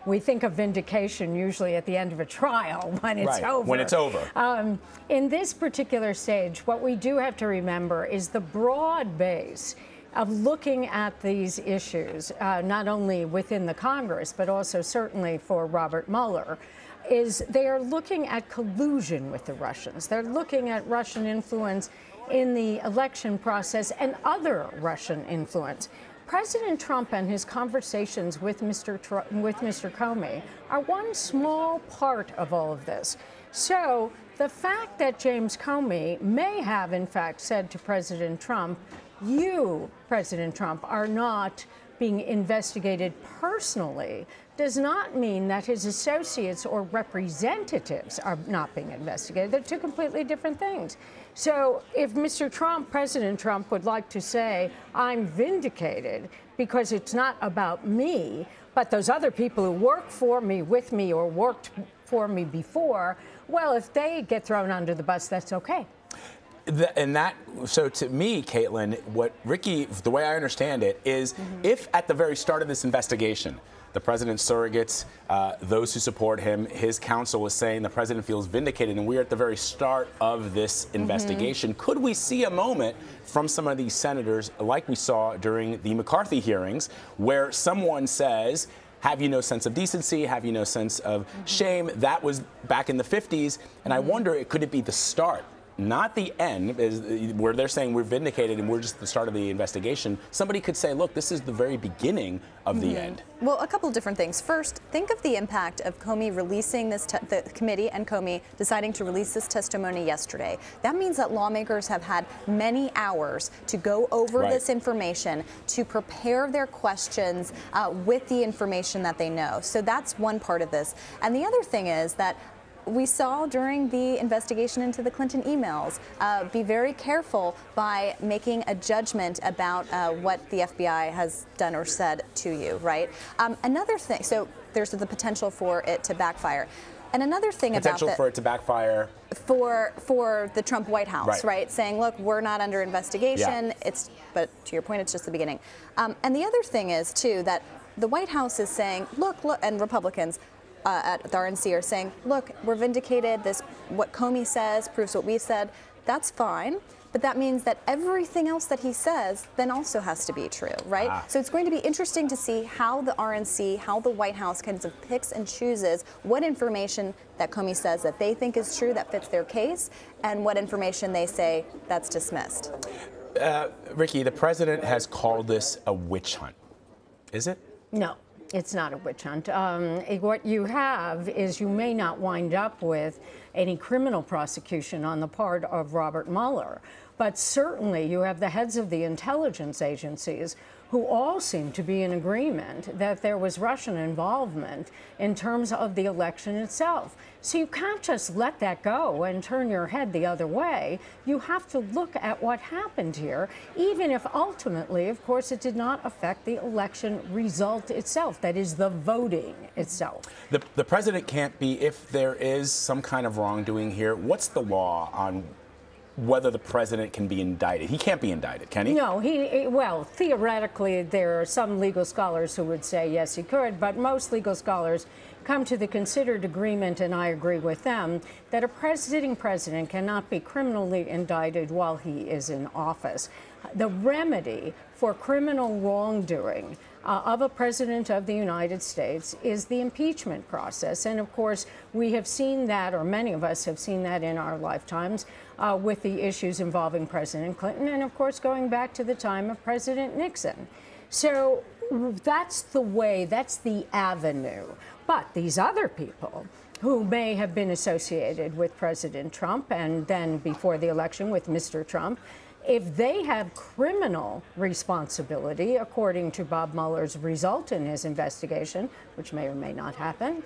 we think of vindication usually at the end of a trial when it's over. When it's over. In this particular stage, what we do have to remember is the broad base of looking at these issues, not only within the Congress, but also certainly for Robert Mueller, is they are looking at collusion with the Russians. They're looking at Russian influence in the election process and other Russian influence. President Trump and his conversations with Mr. Comey are one small part of all of this. So the fact that James Comey may have, in fact, said to President Trump, you, President Trump, are not being investigated personally, does not mean that his associates or representatives are not being investigated. They're two completely different things. So if Mr. Trump, President Trump, would like to say, I'm vindicated because it's not about me, but those other people who work for me, with me, or worked for me before, well, if they get thrown under the bus, that's okay. So to me, Caitlin, what Rikki, the way I understand it, is if at the very start of this investigation, the president's surrogates, those who support him, his counsel was saying the president feels vindicated, and we're at the very start of this investigation. Could we see a moment from some of these senators, like we saw during the McCarthy hearings, where someone says, have you no sense of decency? Have you no sense of shame? That was back in the 50s, and I wonder, could it be the start? Not the end, where they're saying we're vindicated and we're just at the start of the investigation. Somebody could say, look, this is the very beginning of the end. Well, a couple of different things. First, think of the impact of Comey releasing this, the committee and Comey deciding to release this testimony yesterday. That means that lawmakers have had many hours to go over this information, to prepare their questions with the information that they know. So that's one part of this. And the other thing is that we saw during the investigation into the Clinton emails, be very careful by making a judgment about what the FBI has done or said to you, right? Another thing, so there's the potential for it to backfire. And another thing potential for it to backfire for the Trump White House, right? Saying, look, we're not under investigation. Yeah. But to your point, it's just the beginning. And the other thing is too that the White House is saying, look, and Republicans at the RNC are saying, look, we're vindicated. What Comey says proves what we said. That's fine. But that means that everything else that he says then also has to be true, right? So it's going to be interesting to see how the RNC, how the White House kind of picks and chooses what information that Comey says that they think is true, that fits their case, and what information they say that's dismissed. Rikki, the president has called this a witch hunt. Is it? No. It's not a witch hunt. What you have is you may not wind up with any criminal prosecution on the part of Robert Mueller, but certainly you have the heads of the intelligence agencies who all seem to be in agreement that there was Russian involvement in terms of the election itself. So you can't just let that go and turn your head the other way. You have to look at what happened here, even if ultimately, of course, it did not affect the election result itself, that is, the voting itself. The president can't be, if there is some kind of wrongdoing here, what's the law on whether the president can be indicted? He can't be indicted, can he? No, well, theoretically, there are some legal scholars who would say yes, he could, but most legal scholars come to the considered agreement, and I agree with them, that a sitting president cannot be criminally indicted while he is in office. The remedy for criminal wrongdoing of a president of the United States is the impeachment process. And of course, we have seen that, or many of us have seen that in our lifetimes, with the issues involving President Clinton, and of course, going back to the time of President Nixon. So that's the way, that's the avenue. But these other people who may have been associated with President Trump and then before the election with Mr. Trump, if they have criminal responsibility, according to Bob Mueller's result in his investigation, which may or may not happen,